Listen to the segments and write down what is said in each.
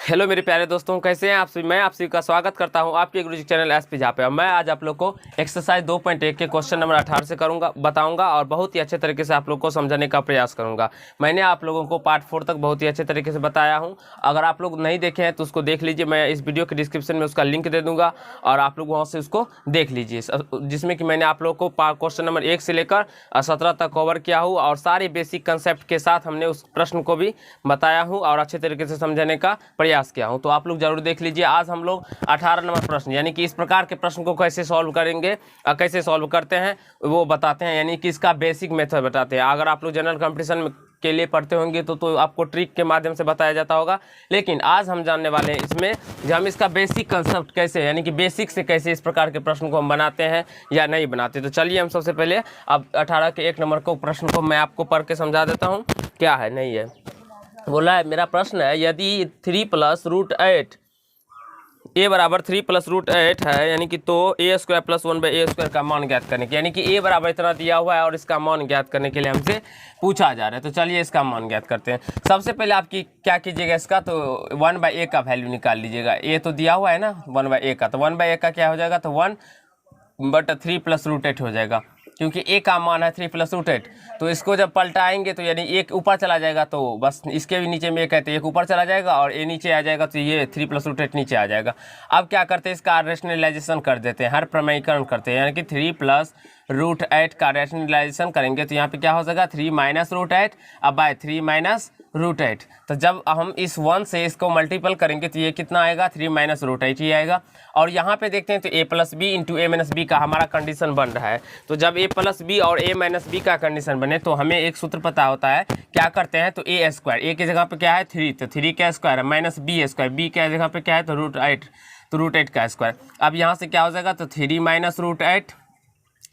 Hello मेरे प्यारे दोस्तों, कैसे हैं आप सभी। मैं आप सभी का स्वागत करता हूं आपके गुरुजी चैनल एसपी जहाँ पे। मैं आज आप लोग को एक्सरसाइज 2.1 के क्वेश्चन नंबर 18 से बताऊंगा और बहुत ही अच्छे तरीके से आप लोग को समझाने का प्रयास करूंगा। मैंने आप लोगों को पार्ट 4 तक बहुत ही अच्छे तरीके से बताया हूं। अगर आप लोग नहीं देखे हैं तो उसको देख लीजिए, मैं इस वीडियो के डिस्क्रिप्शन में उसका लिंक दे दूँगा और आप लोग वहाँ से उसको देख लीजिए, जिसमें कि मैंने आप लोग को क्वेश्चन नंबर 1 से लेकर 17 तक कवर किया हूँ और सारे बेसिक कंसेप्ट के साथ हमने उस प्रश्न को भी बताया हूँ और अच्छे तरीके से समझाने का प्रयास किया हूं। तो आप लोग जरूर देख लीजिए। आज हम लोग 18 नंबर प्रश्न यानी कि इस प्रकार के प्रश्न को कैसे सॉल्व करेंगे और कैसे सॉल्व करते हैं वो बताते हैं, यानी कि इसका बेसिक मेथड बताते हैं। अगर आप लोग जनरल कंपटीशन के लिए पढ़ते होंगे तो आपको ट्रिक के माध्यम से बताया जाता होगा, लेकिन आज हम जानने वाले हैं इसमें जो हम इसका बेसिक कंसेप्ट कैसे यानी कि बेसिक से कैसे इस प्रकार के प्रश्न को हम बनाते हैं या नहीं बनाते। तो चलिए हम सबसे पहले अब 18 के 1 नंबर को प्रश्न को मैं आपको पढ़ के समझा देता हूँ। क्या है नहीं है, बोला है, मेरा प्रश्न है यदि 3 + √8 a बराबर 3 + √8 है, यानी कि तो a² + 1/a² का मान ज्ञात करने के, यानी कि a बराबर इतना दिया हुआ है और इसका मान ज्ञात करने के लिए हमसे पूछा जा रहा है। तो चलिए इसका मान ज्ञात करते हैं। सबसे पहले आपकी क्या कीजिएगा, इसका तो 1/a का वैल्यू निकाल लीजिएगा। a तो दिया हुआ है ना 1/a का, तो 1/a का क्या हो जाएगा, तो 1/3 + √8 हो जाएगा, क्योंकि a का मान है 3 + √8। तो इसको जब पलटाएंगे तो यानी एक ऊपर चला जाएगा, तो बस इसके भी नीचे में एक है तो एक ऊपर चला जाएगा और a नीचे आ जाएगा, तो ये 3 + √8 नीचे आ जाएगा। अब क्या करते हैं, इसका रैशनलाइजेशन कर देते हैं, हर प्रमेयीकरण करते हैं, यानी कि 3 + √8 का रैशनलाइजेशन करेंगे तो यहाँ पे क्या हो जाएगा 3 - √8 अब बाय 3 - √8। तो जब हम इस 1 से इसको मल्टीपल करेंगे तो ये कितना आएगा, 3 - √8 ही आएगा। और यहाँ पे देखते हैं तो a + b × a - b का हमारा कंडीशन बन रहा है। तो जब a + b और a - b का कंडीशन बने तो हमें एक सूत्र पता होता है, क्या करते हैं तो a² a की जगह पे क्या है 3, तो 3 का स्क्वायर माइनस b² b की जगह पे क्या है तो √8, तो √8 का स्क्वायर। अब यहाँ से क्या हो जाएगा तो 3 - √8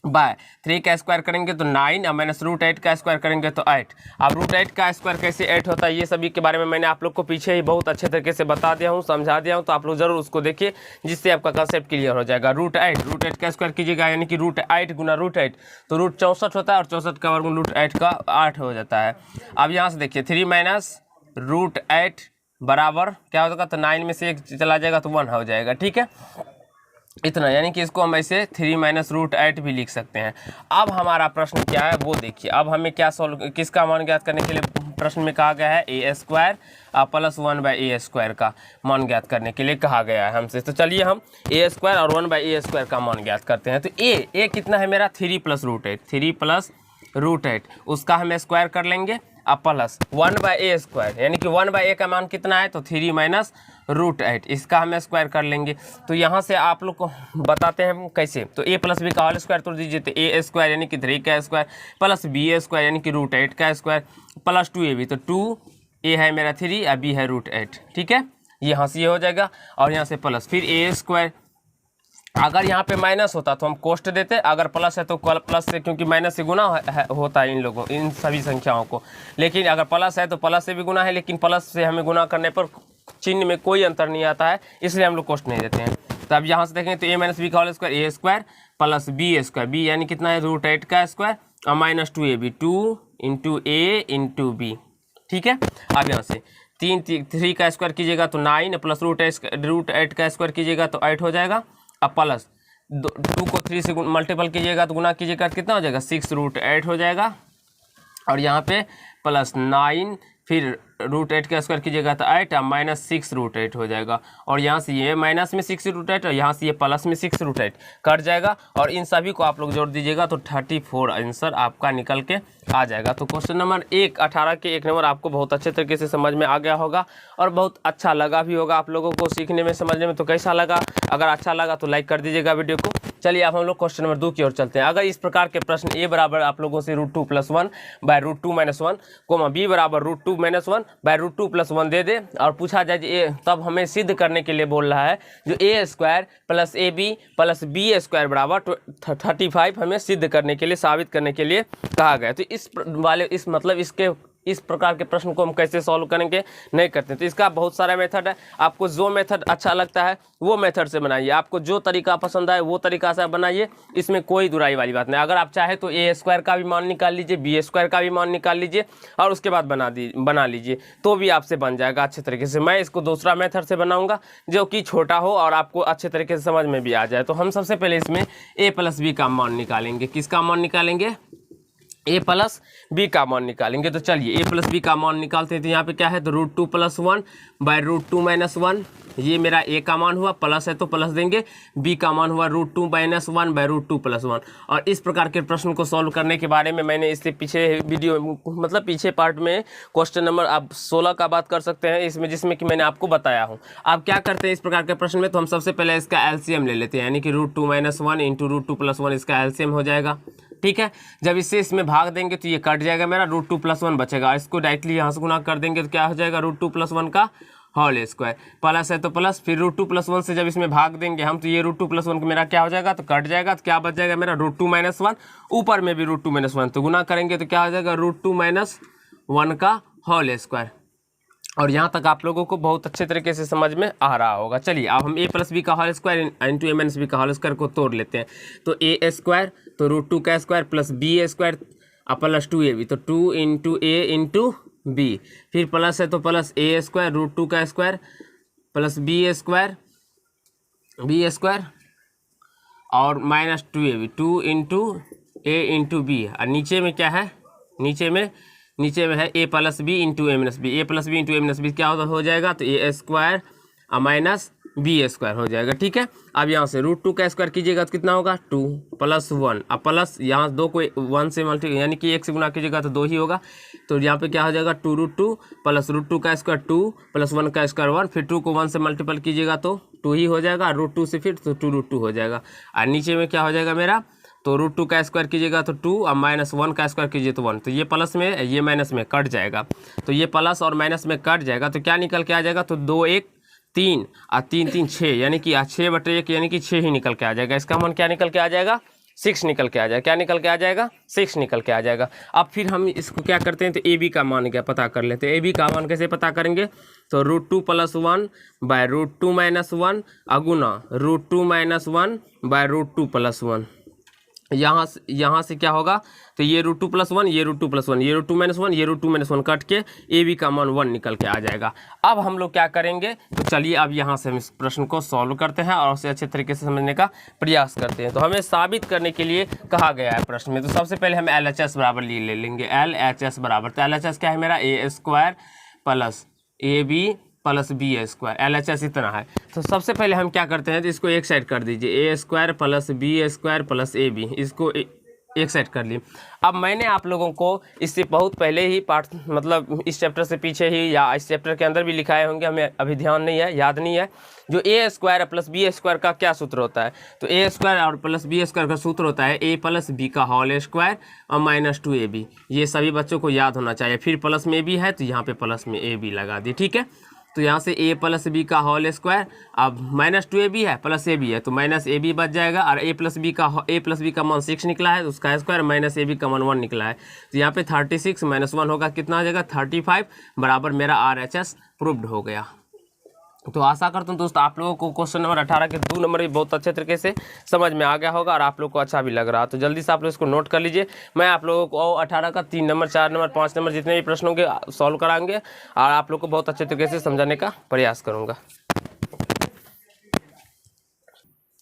बाय 3 का स्क्वायर करेंगे तो 9 और माइनस √8 का स्क्वायर करेंगे तो 8। अब √8 का स्क्वायर कैसे 8 होता है, ये सभी के बारे में मैंने आप लोग को पीछे ही बहुत अच्छे तरीके से बता दिया हूँ, समझा दिया हूँ। तो आप लोग जरूर उसको देखिए, जिससे आपका कंसेप्ट क्लियर हो जाएगा। √8 का स्क्वायर कीजिएगा, यानी कि √8 × √8 तो √64 होता है और 64 का वर्ग √8 का 8 हो जाता है। अब यहाँ से देखिए 3 - √8 बराबर क्या हो जाएगा, तो 9 में से 1 चला जाएगा तो 1 हो जाएगा, ठीक है इतना, यानी कि इसको हम ऐसे 3 - √8 भी लिख सकते हैं। अब हमारा प्रश्न क्या है वो देखिए। अब हमें क्या सॉल्व, किसका मान ज्ञात करने के लिए प्रश्न में कहा गया है, a² + 1/a² का मान ज्ञात करने के लिए कहा गया है हमसे। तो चलिए हम a² और 1/a² का मान ज्ञात करते हैं। तो a कितना है मेरा 3 + √8, 3 + √8 उसका हम स्क्वायर कर लेंगे अब प्लस 1/a², यानी कि 1/a का मान कितना है तो 3 - √8 इसका हम स्क्वायर कर लेंगे। तो यहाँ से आप लोग को बताते हैं कैसे, तो a + b का होल स्क्वायर तोड़ दीजिए, तो a² यानी कि 3 का स्क्वायर प्लस b² यानी कि √8 का स्क्वायर प्लस 2ab, तो 2a है मेरा 3 और b है √8, ठीक है यहाँ से ये हो जाएगा। और यहाँ से प्लस फिर a², अगर यहाँ पे माइनस होता तो हम कोष्ट देते, अगर प्लस है तो प्लस से, क्योंकि माइनस से गुना होता है इन सभी संख्याओं को, लेकिन अगर प्लस है तो प्लस से भी गुना है, लेकिन प्लस से हमें गुना करने पर चिन्ह में कोई अंतर नहीं आता है, इसलिए हम लोग कोष्ट नहीं देते हैं। तो अब यहाँ से देखें तो a - b का whole square a² plus b² b यानी कितना है √8 का स्क्वायर और माइनस 2ab 2 × a × b, ठीक है। अब यहाँ से 3 का स्क्वायर कीजिएगा तो 9 प्लस √8 का स्क्वायर कीजिएगा तो 8 हो जाएगा। अब प्लस 2 को 3 से मल्टीपल कीजिएगा तो गुना कीजिएगा कितना हो जाएगा 6 √8 हो जाएगा। और यहाँ पे प्लस 9 फिर √8 का स्क्वायर कीजिएगा तो 8 और माइनस 6 √8 हो जाएगा। और यहाँ से ये माइनस में 6 √8 और यहाँ से ये प्लस में 6 √8 कट जाएगा और इन सभी को आप लोग जोड़ दीजिएगा तो 34 आंसर आपका निकल के आ जाएगा। तो क्वेश्चन नंबर 18 के 1 नंबर आपको बहुत अच्छे तरीके से समझ में आ गया होगा और बहुत अच्छा लगा भी होगा आप लोगों को सीखने में समझने में। तो कैसा लगा, अगर अच्छा लगा तो लाइक कर दीजिएगा वीडियो को। चलिए अब हम लोग क्वेश्चन नंबर 2 की ओर चलते हैं। अगर इस प्रकार के प्रश्न a बराबर आप लोगों से √2 + 1 बाय √2 - 1 कोमा b बराबर √2 - 1 बाय √2 + 1 दे दे और पूछा जाए कि तब हमें सिद्ध करने के लिए बोल रहा है जो a² + ab + b² बराबर 35 हमें सिद्ध करने के लिए, साबित करने के लिए कहा गया है। तो इस मतलब इसके इस प्रकार के प्रश्न को हम कैसे सॉल्व करेंगे, नहीं करते हैं। तो इसका बहुत सारा मेथड है, आपको जो मेथड अच्छा लगता है वो मेथड से बनाइए, आपको जो तरीका पसंद आए वो तरीका से बनाइए, इसमें कोई दुराई वाली बात नहीं। अगर आप चाहे तो ए स्क्वायर का भी मान निकाल लीजिए, बी स्क्वायर का भी मान निकाल लीजिए और उसके बाद बना लीजिए, तो भी आपसे बन जाएगा अच्छे तरीके से। मैं इसको दूसरा मेथड से बनाऊंगा जो कि छोटा हो और आपको अच्छे तरीके से समझ में भी आ जाए। तो हम सबसे पहले इसमें a प्लस बी का मान निकालेंगे। किसका मान निकालेंगे? a प्लस बी का मान निकालेंगे। तो चलिए a प्लस बी का मान निकालते हैं। तो यहाँ पे क्या है, तो √2 + 1 बाय √2 - 1, ये मेरा a का मान हुआ, प्लस है तो प्लस देंगे, b का मान हुआ √2 - 1 बाय √2 + 1। और इस प्रकार के प्रश्न को सॉल्व करने के बारे में मैंने इससे पीछे वीडियो मतलब पीछे पार्ट में क्वेश्चन नंबर आप 16 का बात कर सकते हैं इसमें, जिसमें कि मैंने आपको बताया हूँ। आप क्या करते हैं इस प्रकार के प्रश्न में, तो हम सबसे पहले इसका एलसीएम ले लेते हैं, यानी कि √2 - 1 × √2 + 1 इसका एलसीएम हो जाएगा। ठीक है, जब इससे इसमें भाग देंगे तो ये कट जाएगा, मेरा √2 + 1 बचेगा। इसको डायरेक्टली यहाँ से गुना कर देंगे तो क्या हो जाएगा, √2 + 1 का होल स्क्वायर, प्लस है तो प्लस, फिर √2 + 1 से जब इसमें भाग देंगे हम तो ये √2 + 1 मेरा क्या हो जाएगा, तो कट जाएगा। तो क्या बच जाएगा मेरा, √2 - 1, ऊपर में भी √2 - 1, तो गुना करेंगे तो क्या हो जाएगा, √2 - 1 का होल स्क्वायर। और यहाँ तक आप लोगों को बहुत अच्छे तरीके से समझ में आ रहा होगा। चलिए अब हम a प्लस बी का whole square into a minus B का होल स्क्वायर को तोड़ लेते हैं। तो a स्क्वायर तो √2 का square plus b square plus 2ab, तो 2 × a × b, फिर प्लस है तो प्लस a स्क्वायर √2 का स्क्वायर प्लस b स्क्वायर और माइनस 2ab, 2 × a × b। और नीचे में क्या है, नीचे में है a plus b into a minus b, a plus b into a minus b क्या हो जाएगा, तो a square minus b square हो जाएगा। ठीक है, अब यहाँ से √2 का स्क्वायर कीजिएगा तो कितना होगा, 2 + 1, अब प्लस यहाँ 2 को 1 से मल्टी यानी कि 1 से गुना कीजिएगा तो 2 ही होगा। तो यहाँ पे क्या हो जाएगा, 2√2 प्लस √2 का स्क्वायर 2 प्लस 1 का स्क्वायर 1, फिर 2 को 1 से मल्टीपल कीजिएगा तो 2 ही हो जाएगा, √2 से फिर तो 2√2 हो जाएगा। और नीचे में क्या हो जाएगा मेरा, तो √2 का स्क्वायर कीजिएगा तो 2 और -1 का स्क्वायर कीजिए तो 1, तो ये प्लस में ये माइनस में कट जाएगा। तो ये प्लस और माइनस में कट जाएगा तो क्या निकल के आ जाएगा, तो 2 1 3 और 3 3 6, यानी कि 6/1 यानी कि 6 ही निकल के आ जाएगा। इसका मान क्या निकल के आ जाएगा, 6 निकल के आ जाएगा। क्या निकल के आ जाएगा, 6 निकल के आ जाएगा। अब फिर हम इसको क्या करते हैं, तो ए बी का मान क्या पता कर लेते हैं। ए बी का मान कैसे पता करेंगे, तो √2 + 1 बाय √2 - 1 अगुना √2 - 1 बाय √2 + 1। यहाँ से क्या होगा, तो ये √2 + 1, ये √2 + 1, ये √2 - 1, ये √2 - 1 कट के ए बी का मान 1 निकल के आ जाएगा। अब हम लोग क्या करेंगे, तो चलिए अब यहाँ से हम इस प्रश्न को सॉल्व करते हैं और उसे अच्छे तरीके से समझने का प्रयास करते हैं। तो हमें साबित करने के लिए कहा गया है प्रश्न में, तो सबसे पहले हम LHS बराबर ले लेंगे। LHS बराबर, तो LHS क्या है मेरा, a square plus ab plus b square, LHS इतना है। तो सबसे पहले हम क्या करते हैं, तो इसको एक साइड कर दीजिए, a square plus b square plus ab, इसको एक साइड कर ली। अब मैंने आप लोगों को इससे बहुत पहले ही पार्ट मतलब इस चैप्टर से पीछे ही या इस चैप्टर के अंदर भी लिखाए होंगे, हमें अभी ध्यान नहीं है, याद नहीं है, जो a square plus b square का क्या सूत्र होता है। तो a स्क्वायर और प्लस बी स्क्वायर का सूत्र होता है a प्लस बी का होल स्क्वायर और -2ab। ये सभी बच्चों को याद होना चाहिए। फिर प्लस में b है तो यहाँ पे प्लस में ab लगा दी। ठीक है, तो यहाँ से a प्लस बी का होल स्क्वायर, अब -2ab है प्लस ab है तो -ab बच जाएगा, और a प्लस बी का मान 6 निकला है तो उसका स्क्वायर -ab का मान 1 निकला है। तो यहाँ पे 36 - 1 होगा, कितना हो जाएगा, 35 बराबर मेरा RHS प्रूव्ड हो गया। तो आशा करता हूँ दोस्तों आप लोगों को क्वेश्चन नंबर 18 के 2 नंबर भी बहुत अच्छे तरीके से समझ में आ गया होगा और आप लोग को अच्छा भी लग रहा है। तो जल्दी से आप लोग इसको नोट कर लीजिए। मैं आप लोगों को 18 का 3 नंबर 4 नंबर 5 नंबर जितने भी प्रश्न होंगे सॉल्व कराएंगे और आप लोग को बहुत अच्छे तरीके से समझाने का प्रयास करूँगा।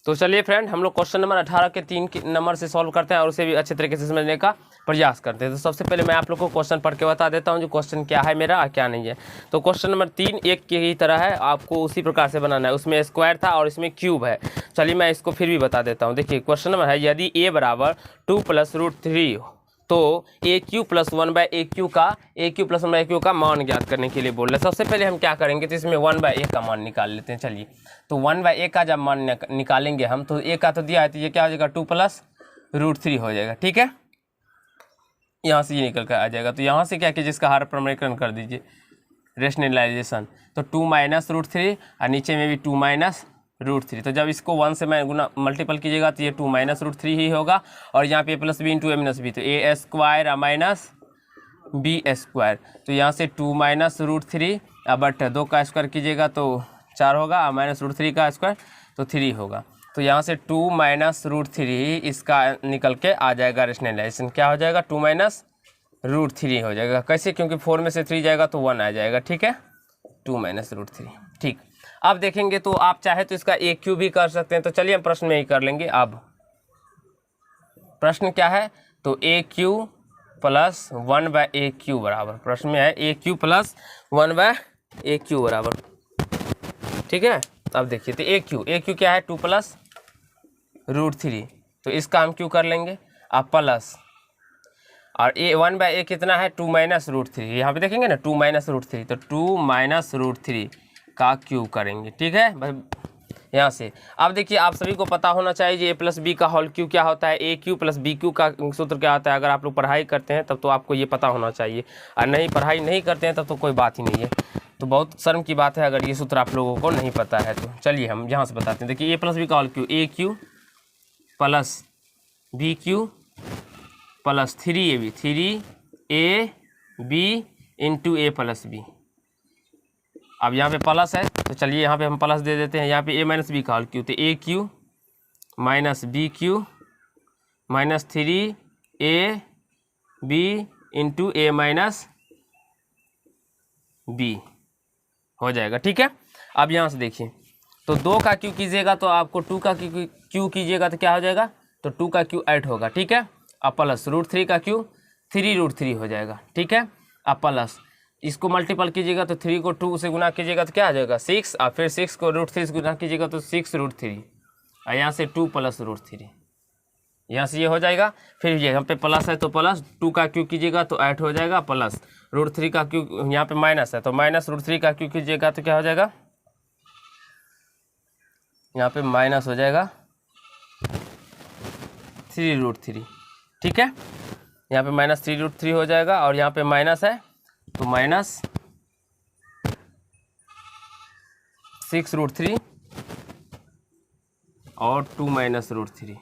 तो चलिए फ्रेंड, हम लोग क्वेश्चन नंबर 18 के 3 नंबर से सॉल्व करते हैं और उसे भी अच्छे तरीके से समझने का प्रयास करते हैं। तो सबसे पहले मैं आप लोग को क्वेश्चन पढ़ के बता देता हूं जो क्वेश्चन क्या है मेरा और क्या नहीं है। तो क्वेश्चन नंबर 3 एक की तरह है, आपको उसी प्रकार से बनाना है। उसमें स्क्वायर था और इसमें क्यूब है। चलिए मैं इसको फिर भी बता देता हूँ। देखिए क्वेश्चन नंबर है, यदि a बराबर 2 + √3 तो AQ + 1/AQ का मान ज्ञात करने के लिए बोल रहे हैं। सबसे पहले हम क्या करेंगे, तो इसमें 1/a का मान निकाल लेते हैं। चलिए, तो 1/a का जब मान निकालेंगे हम, तो a का तो दिया है, तो ये क्या हो जाएगा, 2 + √3 हो जाएगा। ठीक है, यहाँ से ये निकल कर आ जाएगा। तो यहाँ से क्या कीजिए, इसका हर प्रमेयकरण कर दीजिए, रेशनलाइजेशन। तो 2 - √3 और नीचे में भी 2 - √3। तो जब इसको 1 से मैं गुना मल्टीपल कीजिएगा तो ये 2 - √3 ही होगा। और यहाँ पे plus b into a minus b, तो a स्क्वायर बी स्क्वायर। तो यहाँ से 2 माइनस रूट 3 बट 2 का स्क्वायर कीजिएगा तो 4 होगा, माइनस रूट 3 का स्क्वायर तो 3 होगा। तो यहाँ से 2 माइनस रूट 3 इसका निकल के आ जाएगा रेशनलाइजेशन, क्या हो जाएगा 2 माइनस रूट 3 हो जाएगा। कैसे? क्योंकि 4 में से 3 जाएगा तो 1 आ जाएगा, ठीक है, 2 माइनस रूट 3। ठीक, अब देखेंगे तो आप चाहे तो इसका ए क्यू भी कर सकते हैं। तो चलिए हम प्रश्न में ही कर लेंगे। अब प्रश्न क्या है? तो ए क्यू प्लस 1/a³ बराबर, प्रश्न में है ए क्यू प्लस 1/a³ बराबर, ठीक है। अब देखिए तो ए क्यू क्या है 2 प्लस रूट 3, तो इसका हम क्यू कर लेंगे। अब प्लस और ए 1/a कितना है 2 माइनस रूट 3, यहाँ पे देखेंगे ना 2 माइनस रूट 3, तो 2 माइनस रूट 3 का क्यू करेंगे, ठीक है भाई यहाँ से। अब देखिए आप सभी को पता होना चाहिए ए प्लस बी का होल क्यू क्या होता है, A cube plus B Q का सूत्र क्या होता है। अगर आप लोग पढ़ाई करते हैं तब तो आपको ये पता होना चाहिए, और नहीं पढ़ाई नहीं करते हैं तब तो कोई बात ही नहीं है। तो बहुत शर्म की बात है अगर ये सूत्र आप लोगों को नहीं पता है। तो चलिए हम यहाँ से बताते हैं। देखिए ए प्लस बी का whole cube, A cube plus B cube plus 3ab, 3ab into A plus B. अब यहाँ पे प्लस है तो चलिए यहाँ पे हम प्लस दे देते हैं। यहाँ पे ए माइनस बी का होल क्यू, तो A cube minus B cube minus 3ab into A minus B हो जाएगा, ठीक है। अब यहाँ से देखिए तो 2 का क्यू कीजिएगा तो आपको 2 का क्यू कीजिएगा तो क्या हो जाएगा, तो 2 का क्यू 8 होगा, ठीक है। अब प्लस रूट 3 का क्यू 3 रूट 3 हो जाएगा, ठीक है। अब प्लस इसको मल्टीपल कीजिएगा तो 3 को 2 से गुना कीजिएगा तो क्या आ जाएगा 6, और फिर 6 को रूट 3 से गुना कीजिएगा तो 6 रूट 3, और यहाँ से 2 प्लस रूट 3, यहाँ से ये हो जाएगा। फिर ये यहाँ पे प्लस है तो प्लस 2 का क्यू कीजिएगा तो 8 हो जाएगा, प्लस रूट 3 का क्यू यहाँ पे माइनस है तो माइनस रूट 3 का क्यू कीजिएगा तो क्या हो जाएगा, यहाँ पे माइनस हो जाएगा 3 रूट 3, ठीक है। यहाँ पे माइनस 3 रूट 3 हो जाएगा, और यहाँ पे माइनस है तो माइनस 6 रूट 3 और 2 माइनस रूट 3,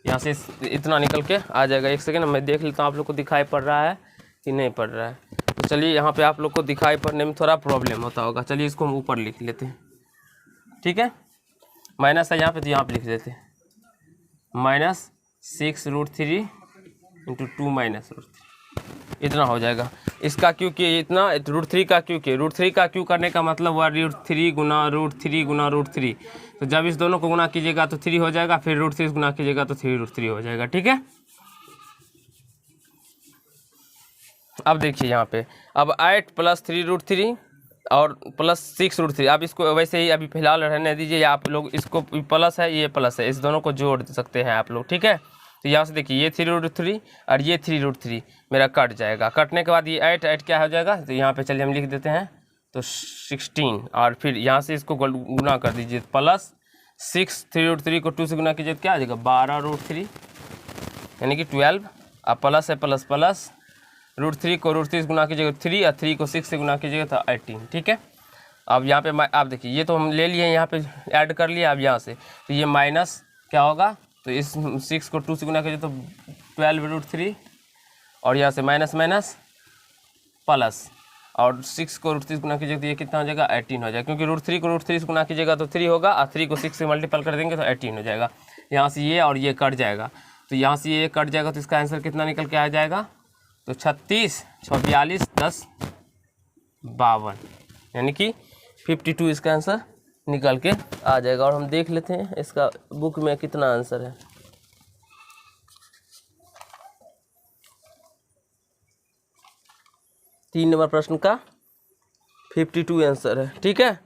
यहाँ से इतना निकल के आ जाएगा। एक सेकेंड मैं देख लेता हूँ आप लोग को दिखाई पड़ रहा है कि नहीं पड़ रहा है। तो चलिए यहाँ पे आप लोग को दिखाई पड़ने में थोड़ा प्रॉब्लम होता होगा, चलिए इसको हम ऊपर लिख लेते हैं, ठीक है। माइनस है यहाँ पे तो यहाँ पे लिख देते हैं minus 6 root 3 into 2 minus root 3, इतना हो जाएगा। इसका क्यू कि इतना रूट 3 का क्यू कि रूट 3 का क्यू करने का मतलब हुआ रूट 3 गुना रूट 3 गुना रूट 3, तो जब इस दोनों को गुना कीजिएगा तो 3 हो जाएगा, फिर रूट 3 गुना कीजिएगा तो 3 रूट 3 हो जाएगा, ठीक है। अब देखिए यहाँ पे अब 8 प्लस 3 रूट 3 और प्लस 6 रूट 3, अब इसको वैसे ही अभी फिलहाल रहने दीजिए। आप लोग इसको प्लस है ये प्लस है, इस दोनों को जोड़ सकते हैं आप लोग, ठीक है। तो यहाँ से देखिए ये 3 रूट 3 और ये 3 रूट 3 मेरा कट जाएगा। कटने के बाद ये 8 क्या हो जाएगा, तो यहाँ पे चलिए हम लिख देते हैं तो 16, और फिर यहाँ से इसको गुना कर दीजिए प्लस 6 3 रूट 3 को 2 से गुना कीजिए तो क्या आ जाएगा 12 रूट 3 यानी कि 12। अब प्लस है प्लस प्लस रूट 3 को रूट 3 से गुना कीजिएगा 3, और 3 को 6 से गुना कीजिएगा तो 18, ठीक है। अब यहाँ पे आप देखिए ये तो हम ले लिए यहाँ पे ऐड कर लिया। अब यहाँ से तो ये माइनस क्या होगा, तो इस 6 को 2 से गुना कीजिए तो 12 रूट 3, और यहाँ से माइनस माइनस प्लस, और 6 को रूट 3 से गुना कीजिएगा तो ये कितना हो जाएगा 18 हो जाएगा, क्योंकि रूट 3 को रूट 3 से गुना कीजिएगा तो 3 होगा, और 3 को 6 से मल्टीपल कर देंगे तो 18 हो जाएगा। यहाँ से ये और ये कट जाएगा, तो यहाँ से ये कट जाएगा तो इसका आंसर कितना निकल के आ जाएगा, तो 36 42 10 52 यानी कि 52 इसका आंसर निकल के आ जाएगा। और हम देख लेते हैं इसका बुक में कितना आंसर है। 3 नंबर प्रश्न का 52 आंसर है, ठीक है।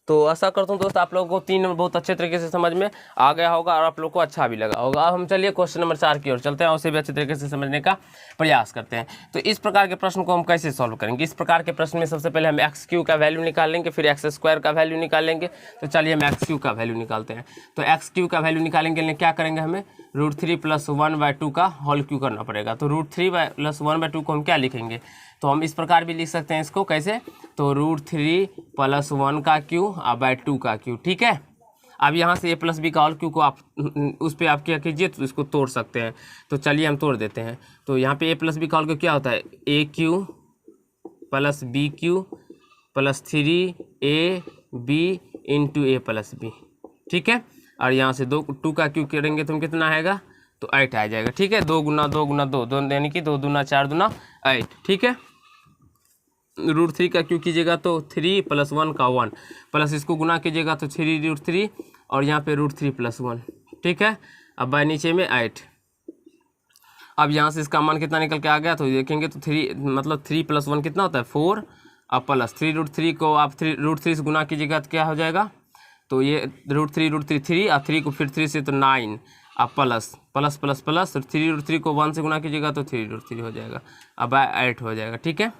तो आशा करता हूँ दोस्त आप लोगों को 3 नंबर बहुत अच्छे तरीके से समझ में आ गया होगा और आप लोग को अच्छा भी लगा होगा। अब हम चलिए क्वेश्चन नंबर 4 की ओर चलते हैं, उसे भी अच्छे तरीके से समझने का प्रयास करते हैं। तो इस प्रकार के प्रश्न को हम कैसे सॉल्व करेंगे। इस प्रकार के प्रश्न में सबसे पहले हम एक्स क्यू का वैल्यू निकाल लेंगे, फिर एक्स स्क्वायर का वैल्यू निकाल लेंगे। तो चलिए हम एक्स क्यू का वैल्यू निकालते हैं। तो एक्स क्यू का वैल्यू निकालेंगे लिए क्या करेंगे, हमें √3 + 1/2 का होल क्यू करना पड़ेगा। तो √3 + 1/2 को हम क्या लिखेंगे, तो हम इस प्रकार भी लिख सकते हैं इसको कैसे, तो √3 + 1 का क्यू /2 का क्यू, ठीक है। अब यहाँ से ए प्लस बी का होल क्यू को आप उस पर आप क्या कीजिए तो इसको तोड़ सकते हैं। तो चलिए हम तोड़ देते हैं। तो यहाँ पे ए प्लस बी का होल क्यू क्या होता है, A cube plus B cube plus 3 AB into A plus B, ठीक है। और यहाँ से 2 का क्यू करेंगे तो कितना आएगा, तो 8 आ जाएगा, ठीक है। 2 गुना 2 गुना 2 2 यानी कि 2 दूना 4 दूना 8, ठीक है। √3 का क्यू कीजिएगा तो 3 + 1 का 1 प्लस इसको गुना कीजिएगा तो 3 √3 और यहाँ पे √3 + 1, ठीक है। अब बाय नीचे में 8। अब यहाँ से इसका मान कितना निकल के आ गया, तो देखेंगे तो 3 मतलब 3 + 1 कितना होता है 4 और प्लस 3 √3 को आप √3 से गुना कीजिएगा तो क्या हो जाएगा, तो ये √3 3 और 3 को फिर 3 से तो 9 और प्लस प्लस प्लस प्लस 3 √3 को 1 से गुना कीजिएगा तो 3 √3 हो जाएगा। अब 8 हो जाएगा, ठीक है।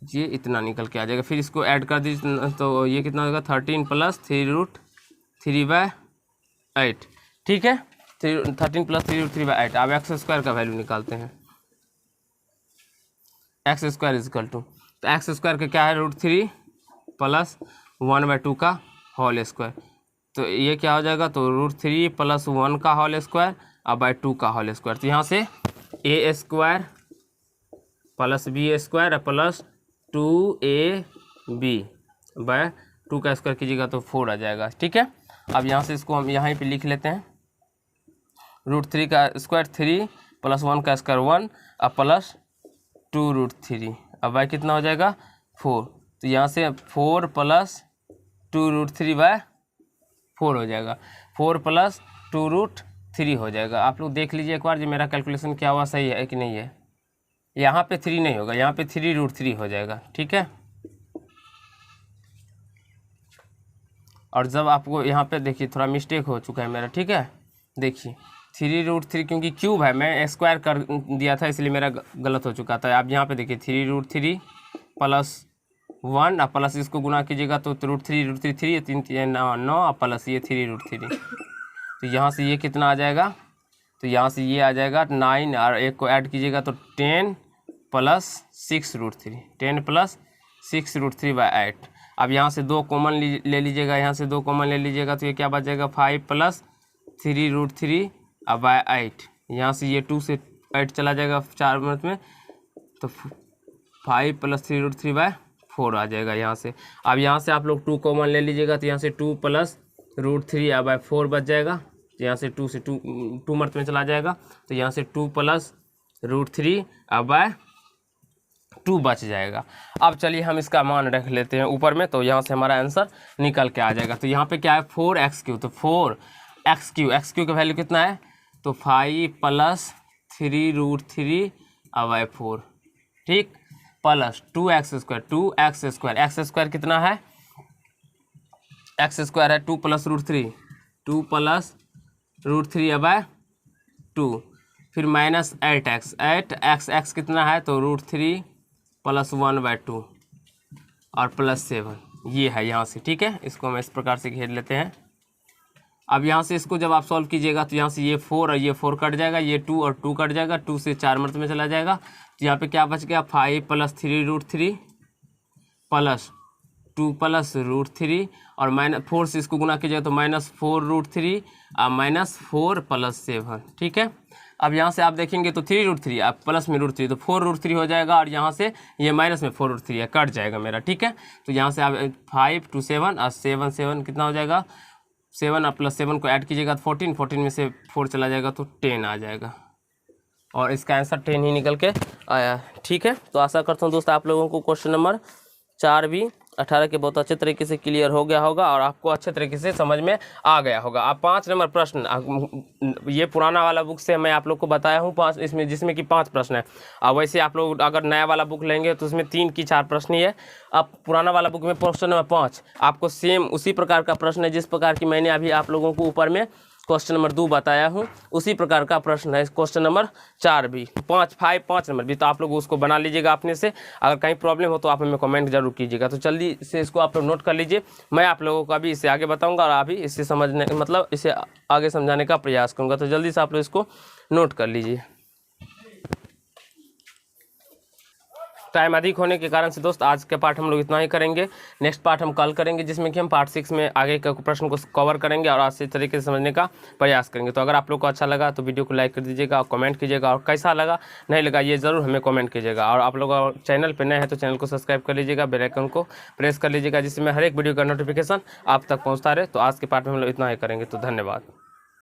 ये इतना निकल के आ जाएगा। फिर इसको ऐड कर दीजिए तो ये कितना होगा 13 + 3√3/8, ठीक है। 13 + 3√3/8। अब x² का वैल्यू निकालते हैं। x² = तो x² का क्या है √3 + 1/2 का होल स्क्वायर। तो ये क्या हो जाएगा, तो √3 + 1 का होल स्क्वायर और बाय 2 का होल स्क्वायर। तो यहाँ से a² + b² plus 2ab bye 2 का स्क्वायर कीजिएगा तो 4 आ जाएगा, ठीक है। अब यहाँ से इसको हम यहाँ पे लिख लेते हैं। √3 का स्क्वायर 3 + 1 का स्क्वायर 1 और प्लस 2√3। अब बाय कितना हो जाएगा 4। तो यहाँ से 4 + 2√3/4 हो जाएगा। 4 + 2√3 हो जाएगा। आप लोग देख लीजिए एक बार, जो मेरा कैलकुलेशन क्या हुआ सही है कि नहीं है। यहाँ पे 3 नहीं होगा, यहाँ पे 3√3 हो जाएगा, ठीक है। और जब आपको यहाँ पे देखिए थोड़ा मिस्टेक हो चुका है मेरा, ठीक है। देखिए 3√3 क्योंकि क्यूब है, मैं स्क्वायर कर दिया था इसलिए मेरा गलत हो चुका था। आप यहाँ पे देखिए 3√3 + 1 और प्लस इसको गुना कीजिएगा तो √3 3 3 9 और प्लस ये 3√3। तो यहाँ से ये कितना आ जाएगा, तो यहाँ से ये आ जाएगा 9 और एक को ऐड कीजिएगा तो 10 + 6√3 10 + 6√3/8। अब यहाँ से 2 कॉमन ले लीजिएगा, यहाँ से 2 कॉमन ले लीजिएगा तो ये क्या बच जाएगा 5 + 3√3 और बाय 8। यहाँ से ये 2 से 8 चला जाएगा 4 मिनट में, तो 5 + 3√3/4 आ जाएगा यहाँ से। अब यहाँ से आप लोग 2 कॉमन ले लीजिएगा तो यहाँ से 2 + √3 और बाय 4 बच जाएगा। तो यहाँ से 2 से 2 मर्त में चला जाएगा, तो यहाँ से 2 + √3 और बाय 2 बच जाएगा। अब चलिए हम इसका मान रख लेते हैं ऊपर में, तो यहाँ से हमारा आंसर निकल के आ जाएगा। तो यहाँ पे क्या है 4x3, तो 4x3 का वैल्यू कितना है, तो 5 + 3√3 और बाय 4, ठीक, प्लस 2x² x² कितना है, x² है 2 + √3 2 + √3 और बाय 2, फिर माइनस 8x कितना है, तो √3 + 1/2 और प्लस 7, ये है यहाँ से, ठीक है। इसको हम इस प्रकार से घेर लेते हैं। अब यहाँ से इसको जब आप सॉल्व कीजिएगा तो यहाँ से ये 4 और ये 4 कट जाएगा, ये 2 और 2 कट जाएगा, 2 से 4 मर्त में चला जाएगा। तो यहाँ पे क्या बच गया 5 + 3√3 प्लस 2 + √3 और -4 से इसको गुना कीजिएगा तो -4√3 और -4 + 7, ठीक है। अब यहाँ से आप देखेंगे तो 3√3 अब प्लस में √3 तो 4√3 हो जाएगा, और यहाँ से ये माइनस में 4√3 है, कट जाएगा मेरा, ठीक है। तो यहाँ से आप 5 to 7 और 7 कितना हो जाएगा 7 और प्लस 7 को ऐड कीजिएगा तो 14 में से 4 चला जाएगा तो 10 आ जाएगा, और इसका आंसर 10 ही निकल के आया, ठीक है। तो आशा करता हूँ दोस्त आप लोगों को क्वेश्चन नंबर 4 भी 18 के बहुत अच्छे तरीके से क्लियर हो गया होगा और आपको अच्छे तरीके से समझ में आ गया होगा। अब 5 नंबर प्रश्न, ये पुराना वाला बुक से मैं आप लोग को बताया हूँ 5, इसमें जिसमें कि 5 प्रश्न है। और वैसे आप लोग अगर नया वाला बुक लेंगे तो उसमें 3 की 4 प्रश्न ही है। अब पुराना वाला बुक में प्रश्न नंबर 5 आपको सेम उसी प्रकार का प्रश्न है जिस प्रकार की मैंने अभी आप लोगों को ऊपर में क्वेश्चन नंबर 2 बताया हूँ, उसी प्रकार का प्रश्न है क्वेश्चन नंबर 4 भी, 5 नंबर भी। तो आप लोग उसको बना लीजिएगा अपने से, अगर कहीं प्रॉब्लम हो तो आप हमें कमेंट जरूर कीजिएगा। तो जल्दी से इसको आप लोग नोट कर लीजिए, मैं आप लोगों को अभी इससे आगे बताऊंगा और अभी इससे समझने मतलब इसे आगे समझाने का प्रयास करूँगा। तो जल्दी से आप लोग इसको नोट कर लीजिए। टाइम अधिक होने के कारण से दोस्त आज के पार्ट हम लोग इतना ही करेंगे। नेक्स्ट पार्ट हम कल करेंगे, जिसमें कि हम पार्ट 6 में आगे के प्रश्न को कवर करेंगे और अच्छे तरीके से समझने का प्रयास करेंगे। तो अगर आप लोग को अच्छा लगा तो वीडियो को लाइक कर दीजिएगा और कमेंट कीजिएगा, और कैसा लगा नहीं लगा ये ज़रूर हमें कमेंट कीजिएगा। और आप लोग चैनल पर नए हैं तो चैनल को सब्सक्राइब कर लीजिएगा, बेल आइकन को प्रेस कर लीजिएगा, जिसमें हर एक वीडियो का नोटिफिकेशन आप तक पहुँचता रहे। तो आज के पार्ट में हम लोग इतना ही करेंगे। तो धन्यवाद।